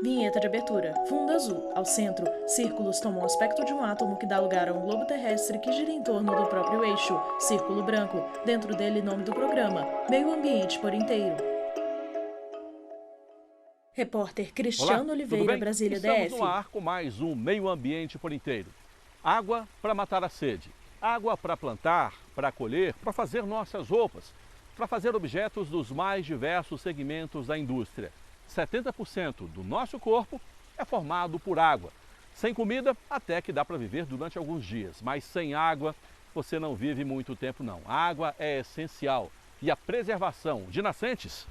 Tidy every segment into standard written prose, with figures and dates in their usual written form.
Vinheta de abertura. Fundo azul. Ao centro, círculos tomam o aspecto de um átomo que dá lugar a um globo terrestre que gira em torno do próprio eixo. Círculo branco. Dentro dele, nome do programa. Meio ambiente por inteiro. Repórter Cristiano Olá, Oliveira, Brasília, Estamos DF. no ar com mais um Meio Ambiente por Inteiro. Água para matar a sede. Água para plantar, para colher, para fazer nossas roupas, para fazer objetos dos mais diversos segmentos da indústria. 70% do nosso corpo é formado por água. Sem comida, até que dá para viver durante alguns dias, mas sem água você não vive muito tempo não. A água é essencial e a preservação de nascentes,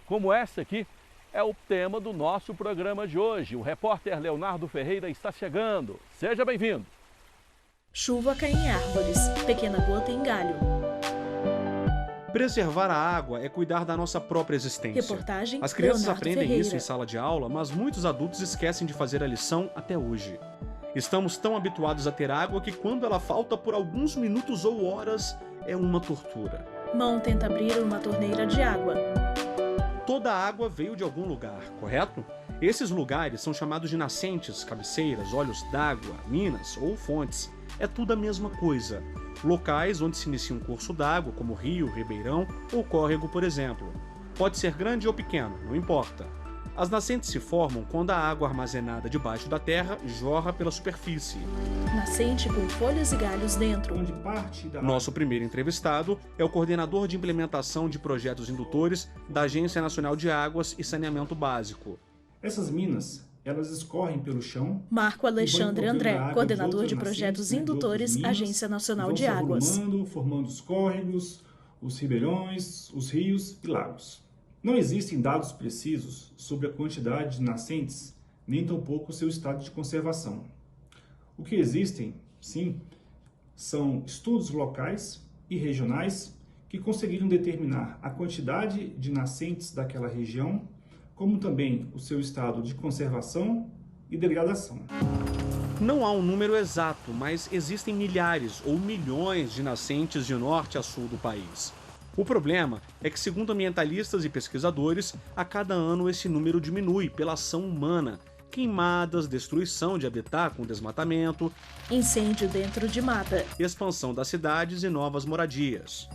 como essa aqui, é o tema do nosso programa de hoje. O repórter Leonardo Ferreira está chegando. Seja bem-vindo. Chuva cai em árvores, pequena gota em galho. Preservar a água é cuidar da nossa própria existência. Reportagem As crianças Leonardo aprendem Ferreira. isso em sala de aula, mas muitos adultos esquecem de fazer a lição até hoje. Estamos tão habituados a ter água que quando ela falta por alguns minutos ou horas, é uma tortura. Mão tenta abrir uma torneira de água. Toda a água veio de algum lugar, correto? Esses lugares são chamados de nascentes, cabeceiras, olhos d'água, minas ou fontes. É tudo a mesma coisa. Locais onde se inicia um curso d'água, como rio, ribeirão ou córrego, por exemplo. Pode ser grande ou pequeno, não importa. As nascentes se formam quando a água armazenada debaixo da terra jorra pela superfície. Nascente com folhas e galhos dentro. Nosso primeiro entrevistado é o coordenador de implementação de projetos indutores da Agência Nacional de Águas e Saneamento Básico. Essas minas, elas escorrem pelo chão. Marco Alexandre André, coordenador de projetos indutores, minas, Agência Nacional de vão se Águas. formando os córregos, os ribeirões, os rios e lagos. Não existem dados precisos sobre a quantidade de nascentes, nem tampouco seu estado de conservação. O que existem, sim, são estudos locais e regionais que conseguiram determinar a quantidade de nascentes daquela região, como também o seu estado de conservação e degradação. Não há um número exato, mas existem milhares ou milhões de nascentes de norte a sul do país. O problema é que, segundo ambientalistas e pesquisadores, a cada ano esse número diminui pela ação humana. Queimadas, destruição de habitat com desmatamento, Incêndio dentro de mata. expansão das cidades e novas moradias.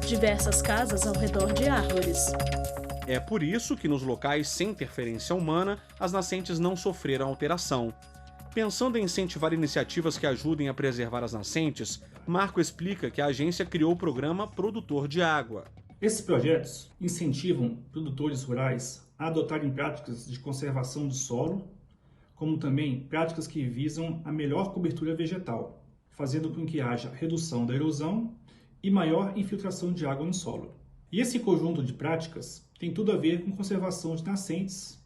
Diversas casas ao redor de árvores. É por isso que nos locais sem interferência humana, as nascentes não sofreram alteração. Pensando em incentivar iniciativas que ajudem a preservar as nascentes, Marco explica que a agência criou o programa Produtor de Água. Esses projetos incentivam produtores rurais a adotarem práticas de conservação do solo, como também práticas que visam a melhor cobertura vegetal, fazendo com que haja redução da erosão e maior infiltração de água no solo. E esse conjunto de práticas tem tudo a ver com conservação de nascentes,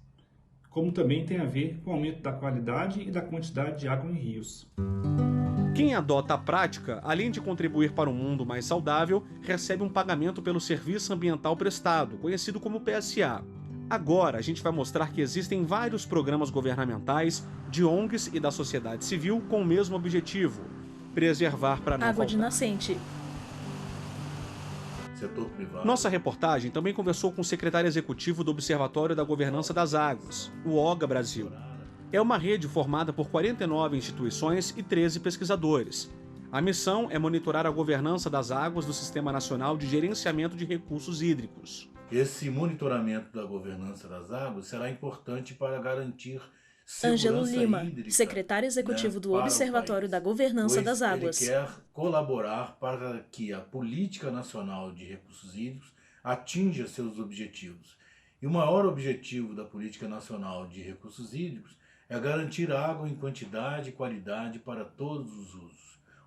como também tem a ver com o aumento da qualidade e da quantidade de água em rios. Quem adota a prática, além de contribuir para um mundo mais saudável, recebe um pagamento pelo serviço ambiental prestado, conhecido como PSA. Agora a gente vai mostrar que existem vários programas governamentais, de ONGs e da sociedade civil com o mesmo objetivo: preservar para não Água de faltar. nascente. Setor privado. Nossa reportagem também conversou com o secretário executivo do Observatório da Governança das Águas, o OGA Brasil. É uma rede formada por 49 instituições e 13 pesquisadores. A missão é monitorar a governança das águas do Sistema Nacional de Gerenciamento de Recursos Hídricos. Esse monitoramento da governança das águas será importante para garantir Ângelo segurança Lima, hídrica, secretário executivo do para o Observatório país, da Governança pois das Águas. Ele quer colaborar para que a Política Nacional de Recursos Hídricos atinja seus objetivos. E o maior objetivo da Política Nacional de Recursos Hídricos é garantir água em quantidade e qualidade para todos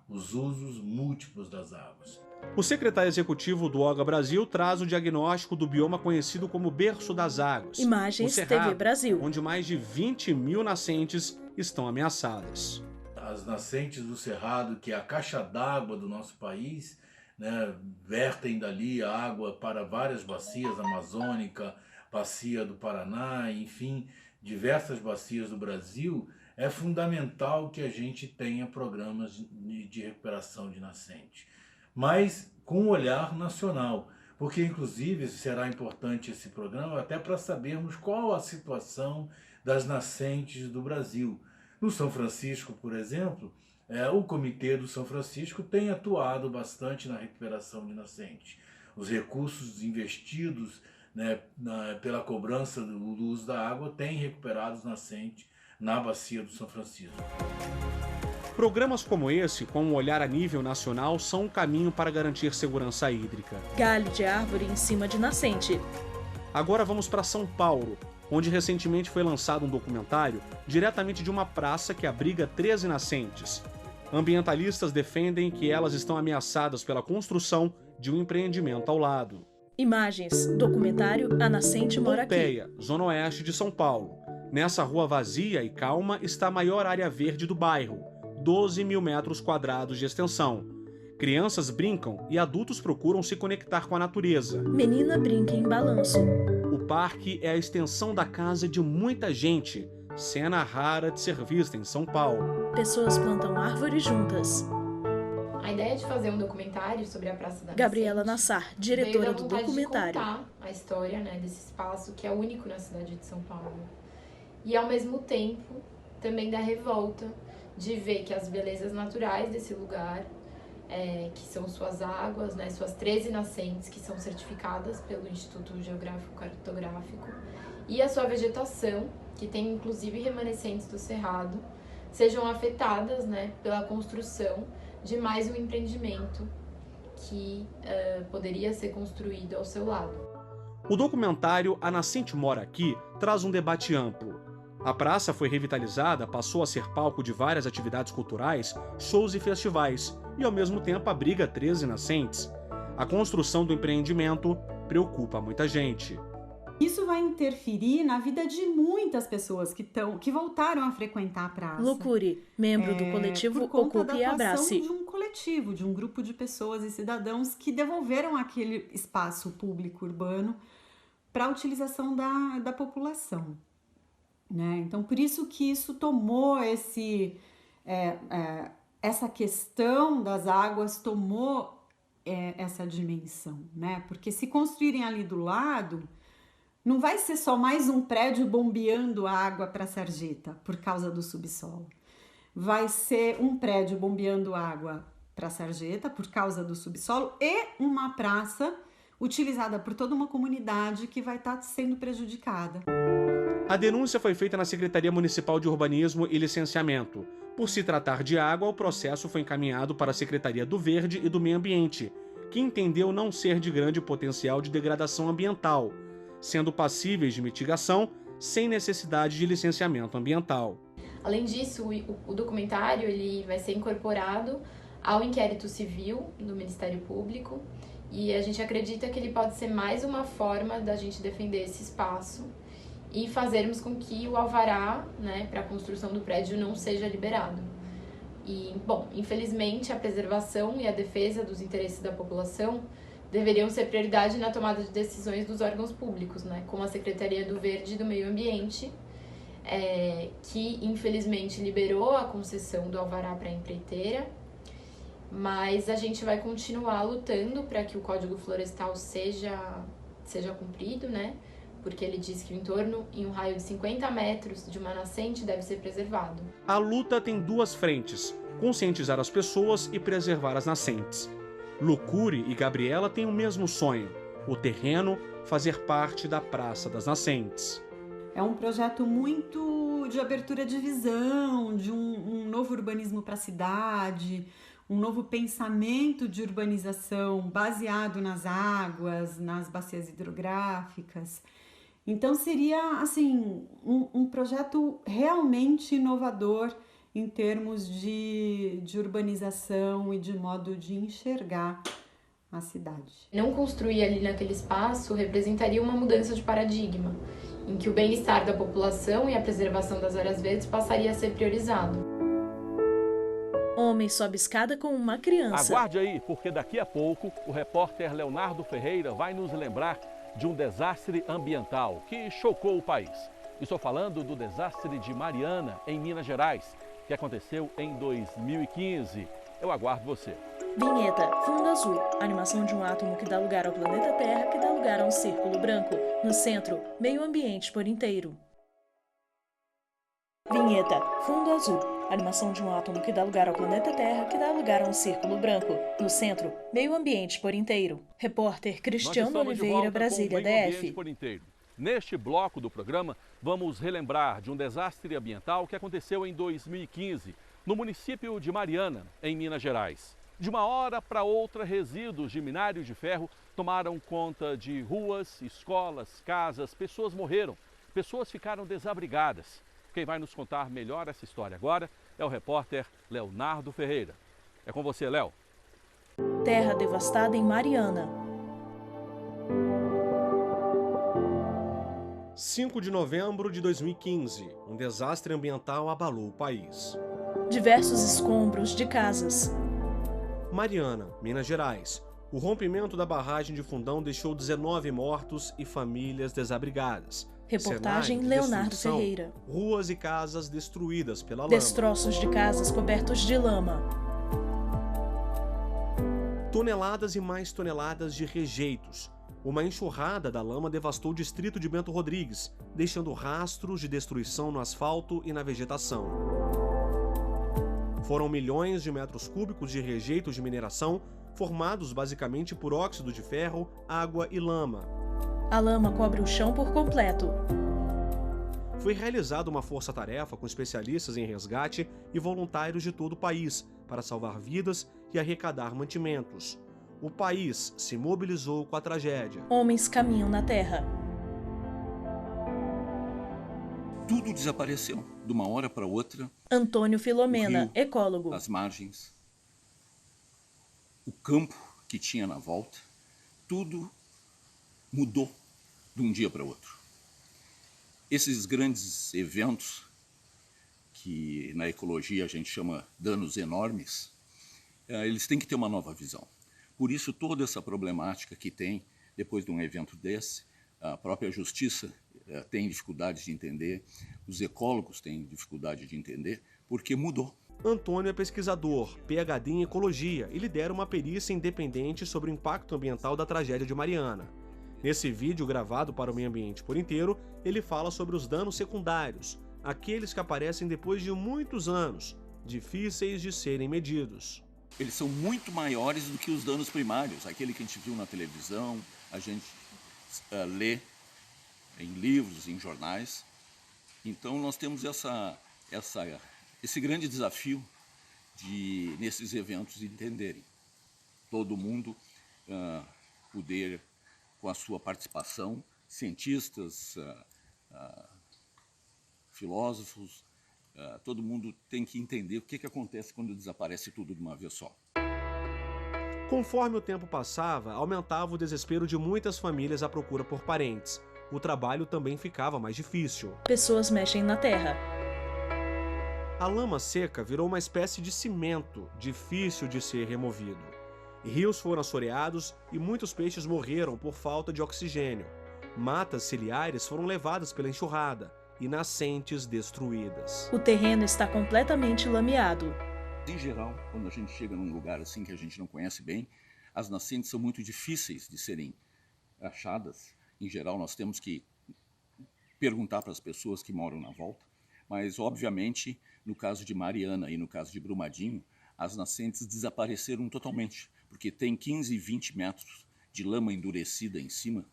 os usos múltiplos das águas. O secretário executivo do OGA Brasil traz o diagnóstico do bioma conhecido como Berço das Águas, Imagens o Cerrado, TV Brasil. onde mais de 20 mil nascentes estão ameaçadas. As nascentes do Cerrado, que é a caixa d'água do nosso país, né, vertem dali a água para várias bacias, amazônica, bacia do Paraná, enfim, diversas bacias do Brasil. É fundamental que a gente tenha programas de recuperação de nascente, mas com um olhar nacional, porque inclusive será importante esse programa até para sabermos qual a situação das nascentes do Brasil. No São Francisco, por exemplo, o Comitê do São Francisco tem atuado bastante na recuperação de nascentes. Os recursos investidos, né, pela cobrança do uso da água têm recuperado as nascentes na bacia do São Francisco. Programas como esse, com um olhar a nível nacional, são um caminho para garantir segurança hídrica. Galho de árvore em cima de nascente. Agora vamos para São Paulo, onde recentemente foi lançado um documentário diretamente de uma praça que abriga 13 nascentes. Ambientalistas defendem que elas estão ameaçadas pela construção de um empreendimento ao lado. Imagens. Documentário A Nascente Mora Aqui. Pompeia, zona oeste de São Paulo. Nessa rua vazia e calma está a maior área verde do bairro, 12 mil metros quadrados de extensão. Crianças brincam e adultos procuram se conectar com a natureza. Menina brinca em balanço. O parque é a extensão da casa de muita gente, cena rara de ser vista em São Paulo. Pessoas plantam árvores juntas. A ideia de fazer um documentário sobre a Praça da Gabriela Nascente Nassar, diretora veio da do vontade documentário. De contar a história, né, desse espaço que é único na cidade de São Paulo. E ao mesmo tempo também da revolta de ver que as belezas naturais desse lugar, que são suas águas, né, suas 13 nascentes que são certificadas pelo Instituto Geográfico Cartográfico, e a sua vegetação, que tem inclusive remanescentes do cerrado, sejam afetadas, né, pela construção de mais um empreendimento que poderia ser construído ao seu lado. O documentário A Nascente Mora Aqui traz um debate amplo. A praça foi revitalizada, passou a ser palco de várias atividades culturais, shows e festivais, e ao mesmo tempo abriga 13 nascentes. A construção do empreendimento preocupa muita gente. Isso vai interferir na vida de muitas pessoas que voltaram a frequentar a praça. Lucure, membro do coletivo Ocupe e Abrace. De um coletivo, de um grupo de pessoas e cidadãos que devolveram aquele espaço público urbano para a utilização da população. Né? Então, por isso que isso tomou essa questão das águas tomou essa dimensão, né? Porque se construírem ali do lado, não vai ser só mais um prédio bombeando água para a sarjeta por causa do subsolo. Vai ser um prédio bombeando água para a sarjeta por causa do subsolo e uma praça utilizada por toda uma comunidade que vai estar sendo prejudicada. A denúncia foi feita na Secretaria Municipal de Urbanismo e Licenciamento. Por se tratar de água, o processo foi encaminhado para a Secretaria do Verde e do Meio Ambiente, que entendeu não ser de grande potencial de degradação ambiental, sendo passíveis de mitigação sem necessidade de licenciamento ambiental. Além disso, o documentário ele vai ser incorporado ao inquérito civil do Ministério Público e a gente acredita que ele pode ser mais uma forma da gente defender esse espaço e fazermos com que o alvará, né, para a construção do prédio não seja liberado. E, bom, infelizmente a preservação e a defesa dos interesses da população deveriam ser prioridade na tomada de decisões dos órgãos públicos, né, como a Secretaria do Verde e do Meio Ambiente, que infelizmente liberou a concessão do alvará para a empreiteira, mas a gente vai continuar lutando para que o Código Florestal seja cumprido, né, porque ele diz que o entorno, em um raio de 50 metros de uma nascente, deve ser preservado. A luta tem duas frentes: conscientizar as pessoas e preservar as nascentes. Lucure e Gabriela têm o mesmo sonho: o terreno fazer parte da Praça das Nascentes. É um projeto muito de abertura de visão, de um novo urbanismo para a cidade, um novo pensamento de urbanização baseado nas águas, nas bacias hidrográficas. Então seria assim um projeto realmente inovador em termos de urbanização e de modo de enxergar a cidade. Não construir ali naquele espaço representaria uma mudança de paradigma, em que o bem-estar da população e a preservação das áreas verdes passaria a ser priorizado. Homem sobe escada com uma criança. Aguarde aí, porque daqui a pouco o repórter Leonardo Ferreira vai nos lembrar de um desastre ambiental que chocou o país. Estou falando do desastre de Mariana, em Minas Gerais, que aconteceu em 2015. Eu aguardo você. Vinheta, fundo azul, animação de um átomo que dá lugar ao planeta Terra, que dá lugar a um círculo branco. No centro, meio ambiente por inteiro. Vinheta Fundo Azul. Animação de um átomo que dá lugar ao planeta Terra, que dá lugar a um círculo branco. No centro, meio ambiente por inteiro. Repórter Cristiano Oliveira, Brasília, DF. Por inteiro. Neste bloco do programa, vamos relembrar de um desastre ambiental que aconteceu em 2015, no município de Mariana, em Minas Gerais. De uma hora para outra, resíduos de minério de ferro tomaram conta de ruas, escolas, casas, pessoas morreram, pessoas ficaram desabrigadas. Quem vai nos contar melhor essa história agora é o repórter Leonardo Ferreira. É com você, Léo. Terra devastada em Mariana. 5 de novembro de 2015, um desastre ambiental abalou o país. Diversos escombros de casas. Mariana, Minas Gerais. O rompimento da barragem de Fundão deixou 19 mortos e famílias desabrigadas. Reportagem Cenário de Leonardo destruição, Ferreira. Ruas e casas destruídas pela lama. Destroços de casas cobertos de lama. Toneladas e mais toneladas de rejeitos. Uma enxurrada da lama devastou o distrito de Bento Rodrigues, deixando rastros de destruição no asfalto e na vegetação. Foram milhões de metros cúbicos de rejeitos de mineração, formados basicamente por óxido de ferro, água e lama. A lama cobre o chão por completo. Foi realizada uma força-tarefa com especialistas em resgate e voluntários de todo o país para salvar vidas e arrecadar mantimentos. O país se mobilizou com a tragédia. Homens caminham na terra. Tudo desapareceu, de uma hora para outra. Antônio Filomena, Rio, ecólogo. as margens, o campo que tinha na volta, tudo mudou de um dia para outro. Esses grandes eventos, que na ecologia a gente chama danos enormes, eles têm que ter uma nova visão. Por isso, toda essa problemática que tem depois de um evento desse, a própria justiça tem dificuldade de entender, os ecólogos têm dificuldade de entender, porque mudou. Antônio é pesquisador, PhD em ecologia e lidera uma perícia independente sobre o impacto ambiental da tragédia de Mariana. Nesse vídeo gravado para o Meio Ambiente por Inteiro, ele fala sobre os danos secundários, aqueles que aparecem depois de muitos anos, difíceis de serem medidos. Eles são muito maiores do que os danos primários, aquele que a gente viu na televisão, a gente lê em livros, em jornais. Então nós temos esse grande desafio de, nesses eventos, entenderem. Todo mundo poder, com a sua participação, cientistas, filósofos, todo mundo tem que entender o que acontece quando desaparece tudo de uma vez só. Conforme o tempo passava, aumentava o desespero de muitas famílias à procura por parentes. O trabalho também ficava mais difícil. Pessoas mexem na terra. A lama seca virou uma espécie de cimento, difícil de ser removido. Rios foram assoreados e muitos peixes morreram por falta de oxigênio. Matas ciliares foram levadas pela enxurrada e nascentes destruídas. O terreno está completamente lameado. Em geral, quando a gente chega num lugar assim que a gente não conhece bem, as nascentes são muito difíceis de serem achadas. Em geral, nós temos que perguntar para as pessoas que moram na volta. Mas, obviamente, no caso de Mariana e no caso de Brumadinho, as nascentes desapareceram totalmente, porque tem 15 e 20 metros de lama endurecida em cima.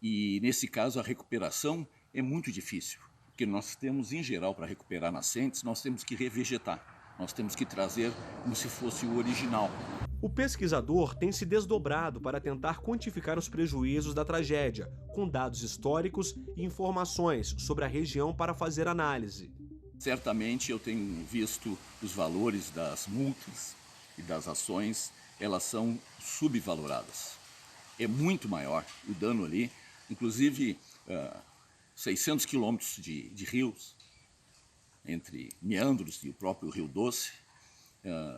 E, nesse caso, a recuperação é muito difícil, porque nós temos, em geral, para recuperar nascentes, nós temos que revegetar, nós temos que trazer como se fosse o original. O pesquisador tem se desdobrado para tentar quantificar os prejuízos da tragédia, com dados históricos e informações sobre a região para fazer análise. Certamente eu tenho visto os valores das multas e das ações, elas são subvaloradas. É muito maior o dano ali, inclusive 600 quilômetros de rios, entre Meandros e o próprio Rio Doce,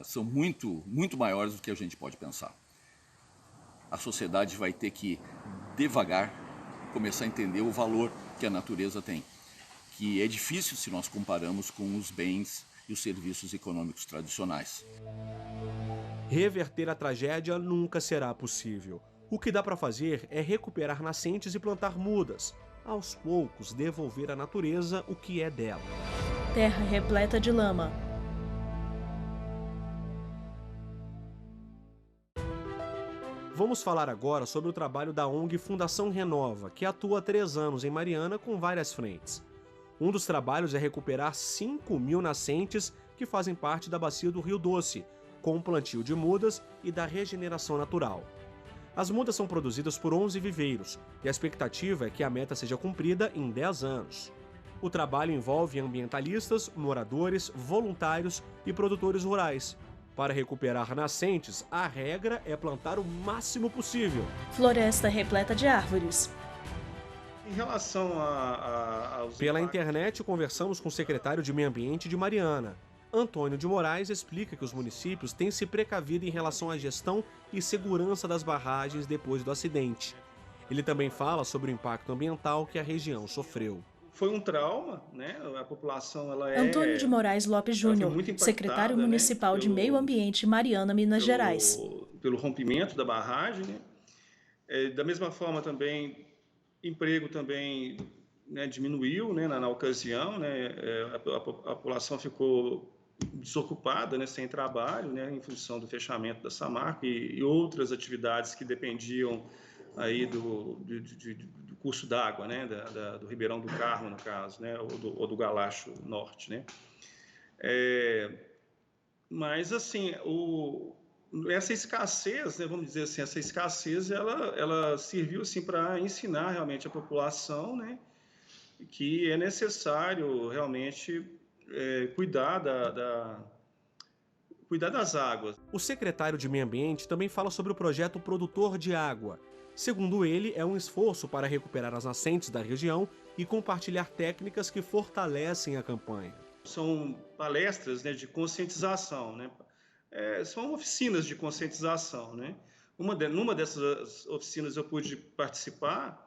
são muito maiores do que a gente pode pensar. A sociedade vai ter que, devagar, começar a entender o valor que a natureza tem, que é difícil se nós comparamos com os bens e os serviços econômicos tradicionais. Reverter a tragédia nunca será possível. O que dá para fazer é recuperar nascentes e plantar mudas, aos poucos devolver à natureza o que é dela. terra repleta de lama. Vamos falar agora sobre o trabalho da ONG Fundação Renova, que atua há 3 anos em Mariana com várias frentes. Um dos trabalhos é recuperar 5.000 nascentes que fazem parte da bacia do Rio Doce, com o plantio de mudas e da regeneração natural. As mudas são produzidas por 11 viveiros e a expectativa é que a meta seja cumprida em 10 anos. O trabalho envolve ambientalistas, moradores, voluntários e produtores rurais. Para recuperar nascentes, a regra é plantar o máximo possível. Floresta repleta de árvores. Em relação aos... Pela internet, conversamos com o secretário de Meio Ambiente de Mariana. Antônio de Moraes explica que os municípios têm se precavido em relação à gestão e segurança das barragens depois do acidente. Ele também fala sobre o impacto ambiental que a região sofreu. Foi um trauma, né? A população, Antônio de Moraes Lopes Júnior, secretário municipal de Meio Ambiente Mariana, Minas Gerais. Pelo rompimento da barragem, né? Da mesma forma também, emprego também, né, diminuiu, né, na ocasião, né? A população ficou desocupada, né, sem trabalho, né, em função do fechamento da Samarco e outras atividades que dependiam aí do curso d'água, né, do Ribeirão do Carmo, no caso, né, ou do Galacho Norte, né. Mas, assim, essa escassez, né, vamos dizer assim, essa escassez, ela serviu, assim, para ensinar realmente a população, né, que é necessário realmente cuidar das águas. O secretário de Meio Ambiente também fala sobre o projeto Produtor de Água. Segundo ele, é um esforço para recuperar as nascentes da região e compartilhar técnicas que fortalecem a campanha. São palestras, né, de conscientização, né? São oficinas de conscientização, né? Numa dessas oficinas eu pude participar.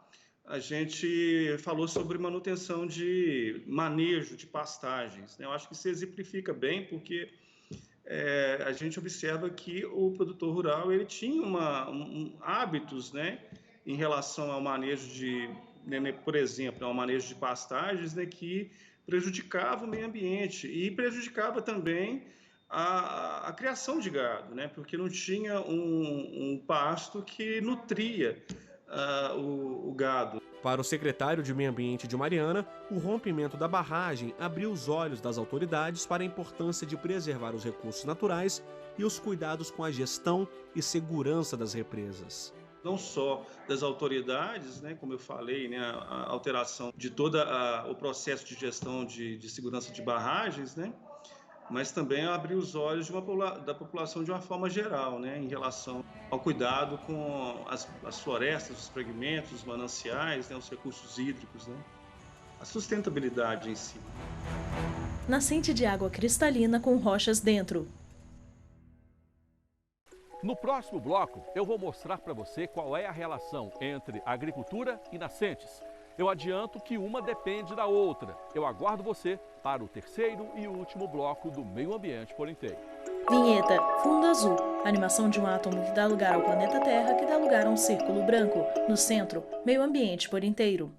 A gente falou sobre manutenção de manejo de pastagens, né? Eu acho que isso exemplifica bem, porque a gente observa que o produtor rural ele tinha hábitos, né, em relação ao manejo de, né, por exemplo, ao manejo de pastagens, né, que prejudicava o meio ambiente e prejudicava também a criação de gado, né, porque não tinha um pasto que nutria o gado. Para o secretário de Meio Ambiente de Mariana, o rompimento da barragem abriu os olhos das autoridades para a importância de preservar os recursos naturais e os cuidados com a gestão e segurança das represas. Não só das autoridades, né, como eu falei, né, a alteração de todo o processo de gestão de segurança de barragens, né, mas também abrir os olhos da população de uma forma geral, né, em relação ao cuidado com as florestas, os fragmentos, os mananciais, né, os recursos hídricos, né, a sustentabilidade em si. Nascente de água cristalina com rochas dentro. No próximo bloco, eu vou mostrar para você qual é a relação entre agricultura e nascentes. Eu adianto que uma depende da outra. Eu aguardo você para o terceiro e último bloco do Meio Ambiente por Inteiro. Vinheta Fundo Azul. Animação de um átomo que dá lugar ao planeta Terra, que dá lugar a um círculo branco. No centro, Meio Ambiente por Inteiro.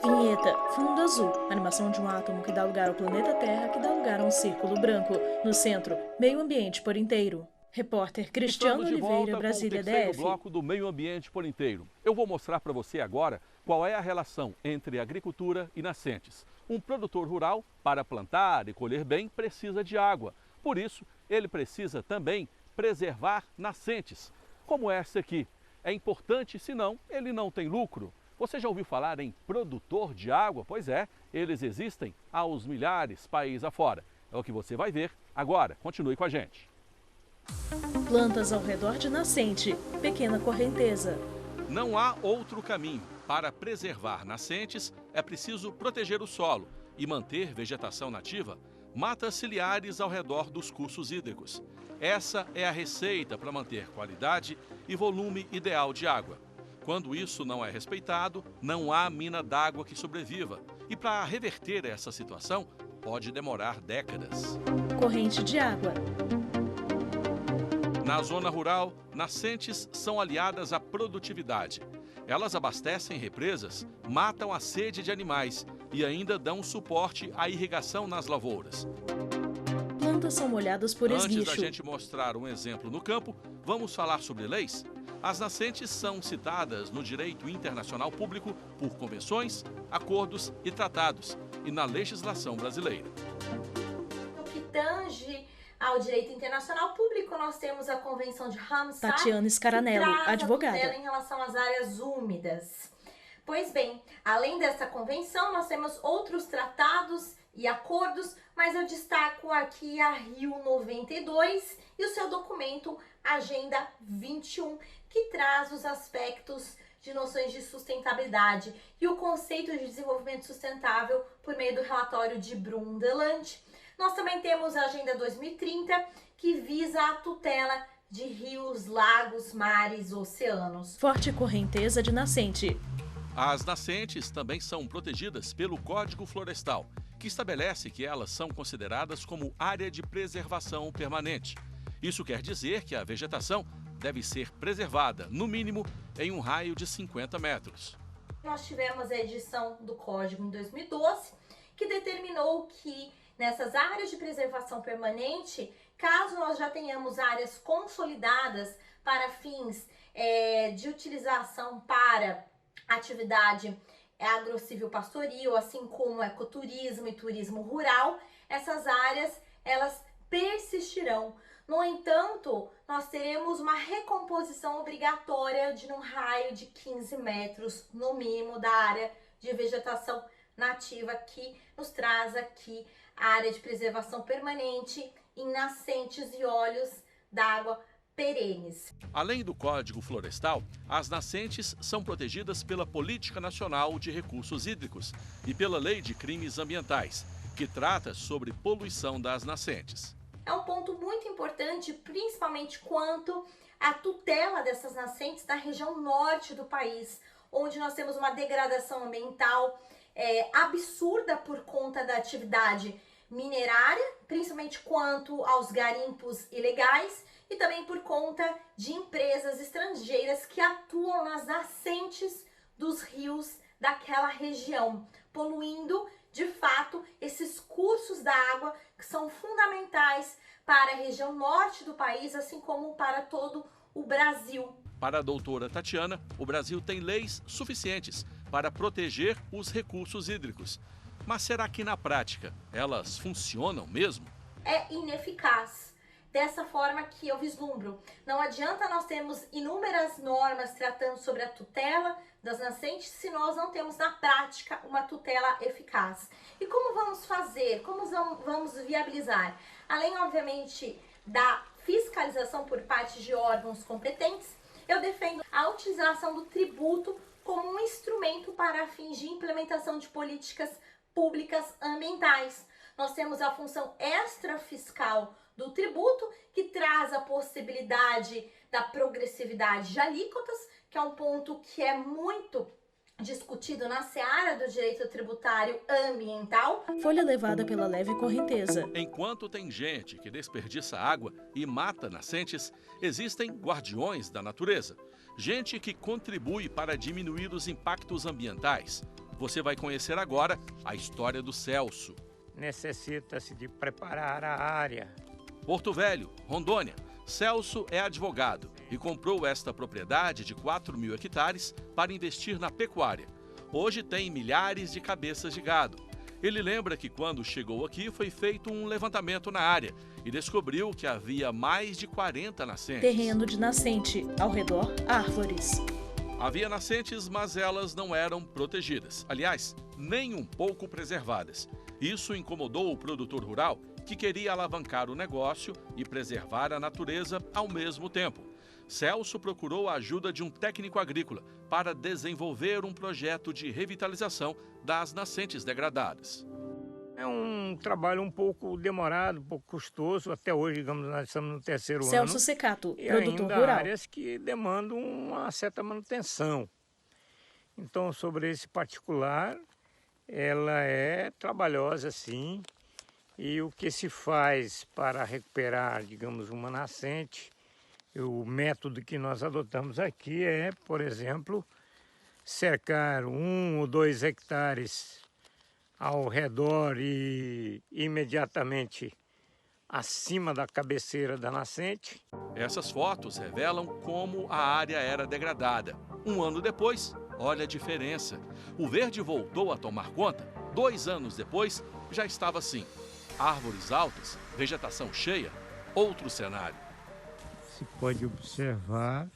Vinheta Fundo Azul. Animação de um átomo que dá lugar ao planeta Terra, que dá lugar a um círculo branco. No centro, Meio Ambiente por Inteiro. Repórter Cristiano Oliveira, Brasília, DF. Terceiro bloco do Meio Ambiente por Inteiro. Eu vou mostrar para você agora qual é a relação entre agricultura e nascentes. Um produtor rural, para plantar e colher bem, precisa de água. Por isso, ele precisa também preservar nascentes, como essa aqui. É importante, senão ele não tem lucro. Você já ouviu falar em produtor de água? Pois é, eles existem aos milhares país afora. É o que você vai ver agora. Continue com a gente. Plantas ao redor de nascente, pequena correnteza. Não há outro caminho. Para preservar nascentes, é preciso proteger o solo e manter vegetação nativa, matas ciliares ao redor dos cursos hídricos. Essa é a receita para manter qualidade e volume ideal de água. Quando isso não é respeitado, não há mina d'água que sobreviva. E para reverter essa situação, pode demorar décadas. Corrente de água. Na zona rural, nascentes são aliadas à produtividade. Elas abastecem represas, matam a sede de animais, e ainda dão suporte à irrigação nas lavouras. Plantas são molhadas por esguicho. Antes da gente mostrar um exemplo no campo, vamos falar sobre leis? As nascentes são citadas no direito internacional público por convenções, acordos e tratados e na legislação brasileira. No que tange ao direito internacional público, nós temos a Convenção de Ramsar, Tatiana Scaranello, que traz advogada. a tutela em relação às áreas úmidas. Pois bem, além dessa convenção, nós temos outros tratados e acordos, mas eu destaco aqui a Rio 92 e o seu documento Agenda 21, que traz os aspectos de noções de sustentabilidade e o conceito de desenvolvimento sustentável por meio do relatório de Brundtland. Nós também temos a Agenda 2030, que visa a tutela de rios, lagos, mares, oceanos. Forte correnteza de nascente. As nascentes também são protegidas pelo Código Florestal, que estabelece que elas são consideradas como área de preservação permanente. Isso quer dizer que a vegetação deve ser preservada, no mínimo, em um raio de 50 metros. Nós tivemos a edição do Código em 2012, que determinou que nessas áreas de preservação permanente, caso nós já tenhamos áreas consolidadas para fins de utilização para atividade agrocivil pastoril, assim como ecoturismo e turismo rural, essas áreas elas persistirão. No entanto, nós teremos uma recomposição obrigatória de um raio de 15 metros, no mínimo, da área de vegetação nativa, que nos traz aqui a área de preservação permanente em nascentes e olhos d'água perenes. Além do Código Florestal, as nascentes são protegidas pela Política Nacional de Recursos Hídricos e pela Lei de Crimes Ambientais, que trata sobre poluição das nascentes. É um ponto muito importante, principalmente quanto à tutela dessas nascentes na região norte do país, onde nós temos uma degradação ambiental absurda por conta da atividade minerária, principalmente quanto aos garimpos ilegais, e também por conta de empresas estrangeiras que atuam nas nascentes dos rios daquela região, poluindo, de fato, esses cursos da água que são fundamentais para a região norte do país, assim como para todo o Brasil. Para a doutora Tatiana, o Brasil tem leis suficientes para proteger os recursos hídricos. Mas será que na prática elas funcionam mesmo? É ineficaz. Dessa forma que eu vislumbro. Não adianta nós termos inúmeras normas tratando sobre a tutela das nascentes se nós não temos na prática uma tutela eficaz. E como vamos fazer? Como vamos viabilizar? Além, obviamente, da fiscalização por parte de órgãos competentes, eu defendo a utilização do tributo como um instrumento para fins de implementação de políticas públicas ambientais. Nós temos a função extrafiscal do tributo, que traz a possibilidade da progressividade de alíquotas, que é um ponto que é muito discutido na seara do direito tributário ambiental. Folha levada pela leve correnteza. Enquanto tem gente que desperdiça água e mata nascentes, existem guardiões da natureza. Gente que contribui para diminuir os impactos ambientais. Você vai conhecer agora a história do Celso. Necessita-se de preparar a área. Porto Velho, Rondônia. Celso é advogado e comprou esta propriedade de 4.000 hectares para investir na pecuária. Hoje tem milhares de cabeças de gado. Ele lembra que quando chegou aqui foi feito um levantamento na área e descobriu que havia mais de 40 nascentes. Terreno de nascente, ao redor, árvores. Havia nascentes, mas elas não eram protegidas. Aliás, nem um pouco preservadas. Isso incomodou o produtor rural, que queria alavancar o negócio e preservar a natureza ao mesmo tempo. Celso procurou a ajuda de um técnico agrícola para desenvolver um projeto de revitalização das nascentes degradadas. É um trabalho um pouco demorado, um pouco custoso. Até hoje, digamos, nós estamos no terceiro Celso ano. Secato, e produtor ainda rural. Áreas que demandam uma certa manutenção. Então, sobre esse particular, ela é trabalhosa, sim. E o que se faz para recuperar, digamos, uma nascente, o método que nós adotamos aqui é, por exemplo, cercar 1 ou 2 hectares ao redor e imediatamente acima da cabeceira da nascente. Essas fotos revelam como a área era degradada. Um ano depois, olha a diferença. O verde voltou a tomar conta. 2 anos depois, já estava assim. Árvores altas, vegetação cheia, outro cenário. Se pode observar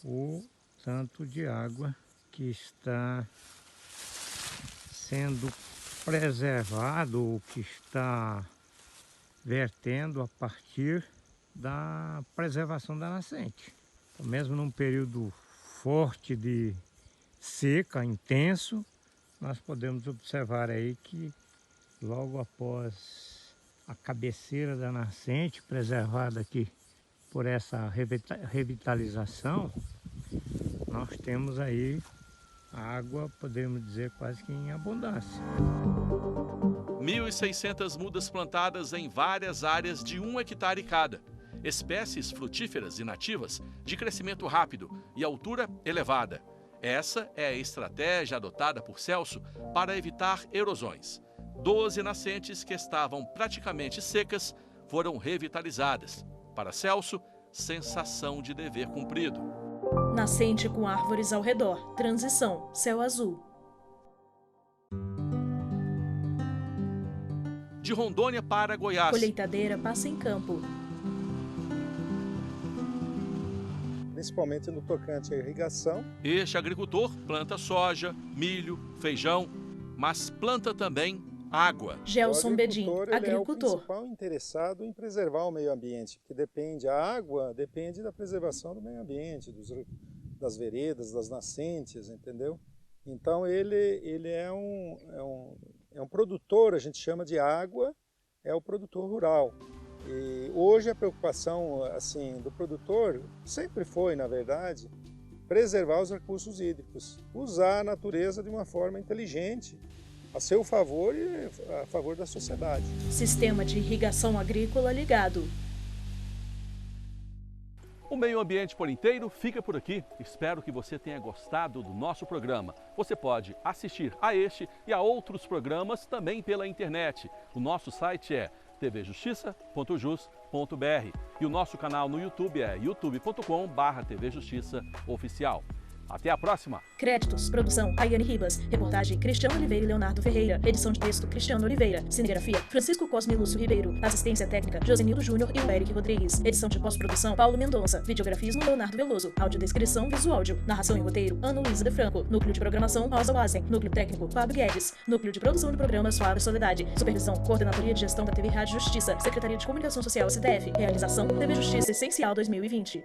o tanto de água que está sendo preservado, ou que está vertendo a partir da preservação da nascente. Então, mesmo num período forte de seca, intenso, nós podemos observar aí que logo após a cabeceira da nascente, preservada aqui por essa revitalização, nós temos aí água, podemos dizer, quase que em abundância. 1.600 mudas plantadas em várias áreas de 1 hectare cada. Espécies frutíferas e nativas de crescimento rápido e altura elevada. Essa é a estratégia adotada por Celso para evitar erosões. 12 nascentes que estavam praticamente secas foram revitalizadas. Para Celso, sensação de dever cumprido. Nascente com árvores ao redor. Transição, céu azul. De Rondônia para Goiás. Colheitadeira passa em campo. Principalmente no tocante à irrigação. Este agricultor planta soja, milho, feijão, mas planta também água. Gelson Bedin, agricultor. É o principal interessado em preservar o meio ambiente, porque a água depende da preservação do meio ambiente, das veredas, das nascentes, entendeu? Então ele é um produtor, a gente chama de água, é o produtor rural. E hoje a preocupação assim, do produtor sempre foi, na verdade, preservar os recursos hídricos, usar a natureza de uma forma inteligente, a seu favor e a favor da sociedade. Sistema de irrigação agrícola ligado. O Meio Ambiente por Inteiro fica por aqui. Espero que você tenha gostado do nosso programa. Você pode assistir a este e a outros programas também pela internet. O nosso site é tvjustiça.jus.br e o nosso canal no YouTube é youtube.com/tvjustiçaoficial. Até a próxima! Créditos, produção, Rayane Ribas, reportagem, Cristiano Oliveira e Leonardo Ferreira, edição de texto, Cristiano Oliveira, cinegrafia, Francisco Cosme Lúcio Ribeiro, assistência técnica, Josenildo Júnior e o Eric Rodrigues, edição de pós-produção, Paulo Mendonça, videografismo, Leonardo Veloso, audiodescrição, visuáudio, narração e roteiro, Ana Luísa de Franco, núcleo de programação, Rosa Wazen, núcleo técnico, Fábio Guedes, núcleo de produção do programa, Suave Soledade, supervisão, coordenadoria de gestão da TV Rádio Justiça, Secretaria de Comunicação Social, STF, realização, TV Justiça Essencial 2020.